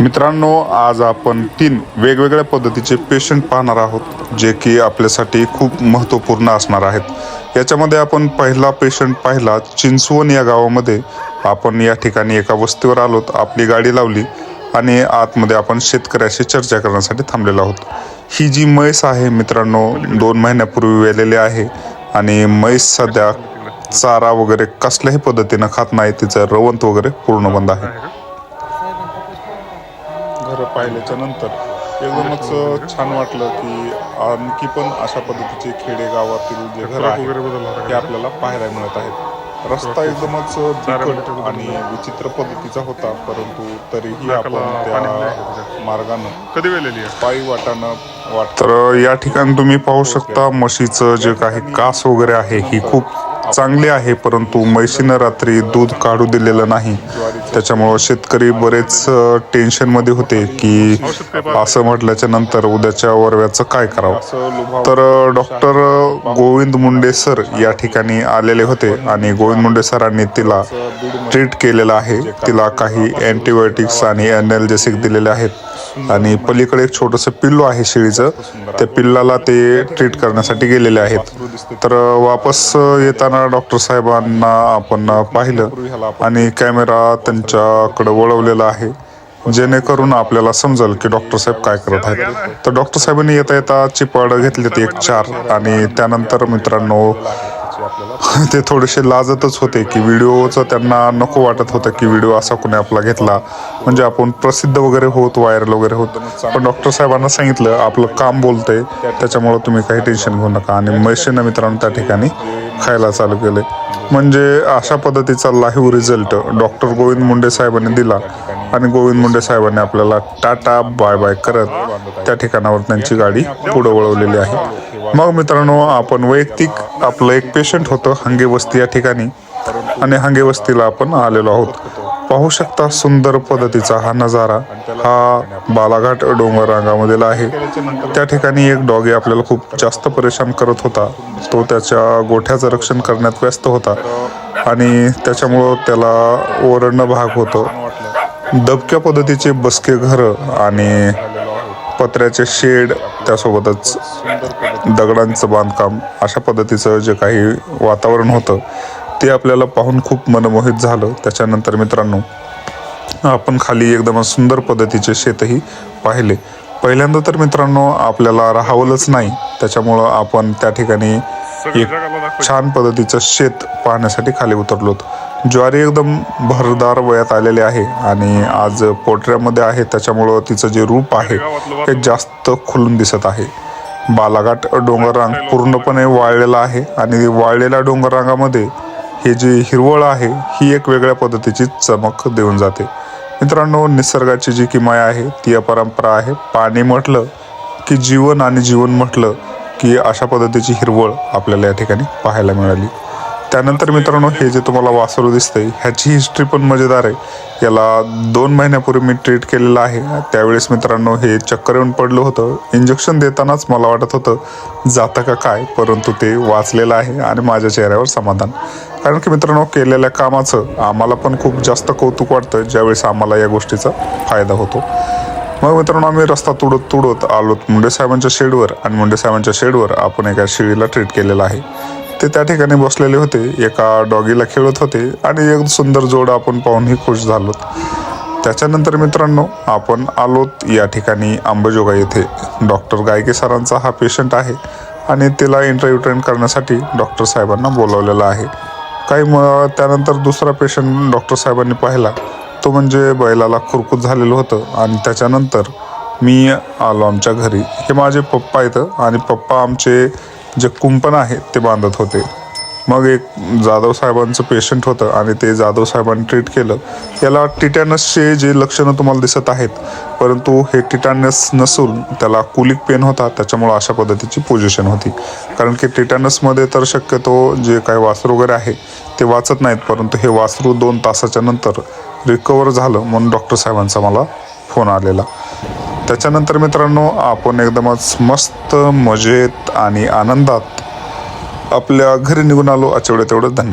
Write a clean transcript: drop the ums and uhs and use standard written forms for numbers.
मित्रांनो, आज आपण 3 वेगवेगळ्या पद्धतीचे पेशंट पाहणार आहोत, जे की आपल्यासाठी खूप महत्त्वपूर्ण असणार आहेत. याच्यामध्ये आपण पहिला पेशंट पाहिला चिंचवण या गावामध्ये. आपण या ठिकाणी एका वस्तीवर आलोत, आपली गाडी लावली आणि आतमध्ये आपण शेतकऱ्याशी चर्चा करण्यासाठी थांबलेलो आहोत. ही जी म्हैस आहे मित्रांनो, 2 महिन्यापूर्वी वेलेली आहे आणि म्हैस सध्या चारा वगैरे कसल्याही पद्धतीनं खात नाही. तिचं रवंथ वगैरे पूर्ण बंद आहे. घर पाहिल्याच्या नंतर एकदमच छान वाटलं की आणखी पण अशा पद्धतीचे खेडेगावातील जे घर आहे ते आपल्याला पाहायला मिळत आहेत. रस्ता एकदमच बिकट आणि विचित्र पद्धतीचा होता, परंतु तरीही आपण त्या मार्गानं कधी वेलेली आहे पायी वाटानं तर या ठिकाणी तुम्ही पाहू शकता म्हशीचं जे काही कास वगैरे आहे ही खूप चांगली आहे, परंतु म्हशीनं रात्री दूध काढू दिलेलं नाही. त्याच्यामुळं शेतकरी बरेच टेन्शनमध्ये होते की असं म्हटल्याच्या नंतर उद्याच्या वरव्याचं काय करावं. तर डॉक्टर गोविंद मुंडे सर या ठिकाणी आलेले होते आणि गोविंद मुंडे सरांनी तिला ट्रीट केलेलं आहे. तिला काही अँटीबायोटिक्स आणि ॲनाल्जेसिक दिलेले आहेत आणि पलीकडे एक छोटंसं पिल्लू आहे शेळीचं, त्या पिल्लाला ते ट्रीट करण्यासाठी गेलेले आहेत. तर वापस येताना डॉक्टर साहेबांना आपण पाहिलं आणि कॅमेरा त्यांच्याकडे वळवलेला आहे, जेणेकरून आपल्याला समजेल की डॉक्टर साहेब काय करत आहेत. तर डॉक्टर साहेबांनी येता येता चिपळ घेतले एक 4 आणि त्यानंतर मित्रांनो ते थोडेसे लाजतच होते की व्हिडिओचं त्यांना नको वाटत होतं की व्हिडिओ असा कोणी आपला घेतला म्हणजे आपण प्रसिद्ध वगैरे होत, व्हायरल वगैरे होत. पण डॉक्टर साहेबांना सांगितलं आपलं काम बोलतंय, त्याच्यामुळं तुम्ही काही टेन्शन घेऊ नका. आणि म्हशीनं मित्रांनो त्या ठिकाणी खायला चालू केले. म्हणजे अशा पद्धतीचा live result doctor Govind Munde साहेबांनी दिला आणि गोविंद मुंडे साहेबांनी आपल्याला टाटा बाय बाय करत त्या ठिकाणावर त्यांची गाडी पुढे वळवलेली आहे. मग मित्रांनो, आपण वैयक्तिक आपलं एक पेशंट होतं हांगे वस्ती या ठिकाणी आणि हांगे वस्तीला आपण आलेलो आहोत. पाहू शकता सुंदर पद्धतीचा हा नजारा हा बालाघाट डोंगर रांगामधील आहे. त्या ठिकाणी एक डॉगी आपल्याला खूप जास्त परेशान करत होता. तो त्याच्या गोठ्याचं रक्षण करण्यात व्यस्त होता आणि त्याच्यामुळं त्याला ओरडणं भाग होतं. दबक्या पद्धतीचे बसके घरं आणि पत्र्याचे शेड, त्यासोबतच दगडांचं बांधकाम, अशा पद्धतीचं जे काही वातावरण होतं ते आपल्याला पाहून खूप मनमोहित झालं. त्याच्यानंतर मित्रांनो आपण खाली एकदम सुंदर पद्धतीचे शेतही पाहिले. पहिल्यांदा तर मित्रांनो आपल्याला राहावलंच नाही, त्याच्यामुळं आपण त्या ठिकाणी एक छान पद्धतीचं शेत पाहण्यासाठी खाली उतरलो. ज्वारी एकदम भरदार वयात आलेले आहे आणि आज पोटऱ्यामध्ये आहे, त्याच्यामुळं तिचं जे रूप आहे हे जास्त खुलून दिसत आहे. बालाघाट डोंगररांग पूर्णपणे वाळलेला आहे आणि वाळलेल्या डोंगररांगामध्ये हे जे हिरवळ आहे ही एक वेगळ्या पद्धतीची चमक देऊन जाते. मित्रांनो, निसर्गाची जी की माया आहे ती अपरंपरा आहे. पाणी म्हटलं की जीवन आणि जीवन म्हटलं की अशा पद्धतीची हिरवळ आपल्याला या ठिकाणी पाहायला मिळाली. त्यानंतर मित्रांनो, हे जे तुम्हाला वासरू दिसतंय ह्याची हिस्ट्री पण मजेदार आहे. याला 2 महिन्यापूर्वी मी ट्रीट केलेलं आहे. त्यावेळेस मित्रांनो हे चक्कर येऊन पडलं होतं. इंजेक्शन देतानाच मला वाटत होतं जातं का काय, परंतु ते वाचलेलं आहे आणि माझ्या चेहऱ्यावर समाधान. कारण की मित्रांनो केलेल्या कामाचं आम्हाला पण खूप जास्त कौतुक वाटतं ज्यावेळेस आम्हाला या गोष्टीचा फायदा होतो. मग मित्रांनो आम्ही रस्ता तुडत आलोत मुंडे साहेबांच्या शेडवर आणि मुंडे साहेबांच्या शेडवर आपण एका शेळीला ट्रीट केलेलं आहे. ते त्या ठिकाणी बसलेले होते, एका डॉगीला खेळत होते आणि एक सुंदर जोड आपण पाहूनही खुश झालो. त्याच्यानंतर मित्रांनो आपण आलोत या ठिकाणी अंबाजोगाई येथे. डॉक्टर गायके सरांचा हा पेशंट आहे आणि तिला इंटरव्ह्यू ट्रेन करण्यासाठी डॉक्टर साहेबांना बोलावलेलं आहे. त्यानंतर दुसरा पेशंट डॉक्टर साहेबांनी पाहिला, तो म्हणजे बैलाला खुरकूत झालेलं होतं आणि त्याच्यानंतर मी आलो आमच्या घरी. हे माझे पप्पा आहेत आणि पप्पा आमचे जे कुंपण आहे ते बांधत होते. मग एक जाधव साहेबांचं पेशंट होतं आणि ते जाधव साहेबांनी ट्रीट केलं. याला टिटॅनसचे जे लक्षणं तुम्हाला दिसत आहेत, परंतु हे टिटॅनस नसून त्याला कुलिक पेन होता, त्याच्यामुळं अशा पद्धतीची पोझिशन होती. कारण की टिटॅनसमध्ये तर शक्यतो जे काही वासरू वगैरे आहे ते वाचत नाहीत, परंतु हे वासरू 2 तासाच्या नंतर रिकवर झालं म्हणून डॉक्टर साहेबांचा मला फोन आलेला. त्याच्यानंतर मित्रांनो आपण एकदमच मस्त मजेत आणि आनंदात आपल्या घरी निघून आलो. तेवढं धन्यवाद.